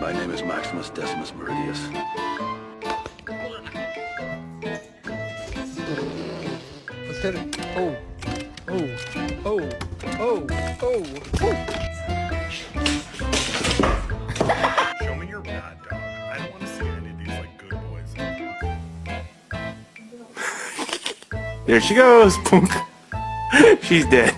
My name is Maximus Decimus Meridius. Let's hit it. Oh. Oh. Oh. Oh. Oh. Show me your bad dog. I don't want to see any of these like good boys. There she goes. She's dead.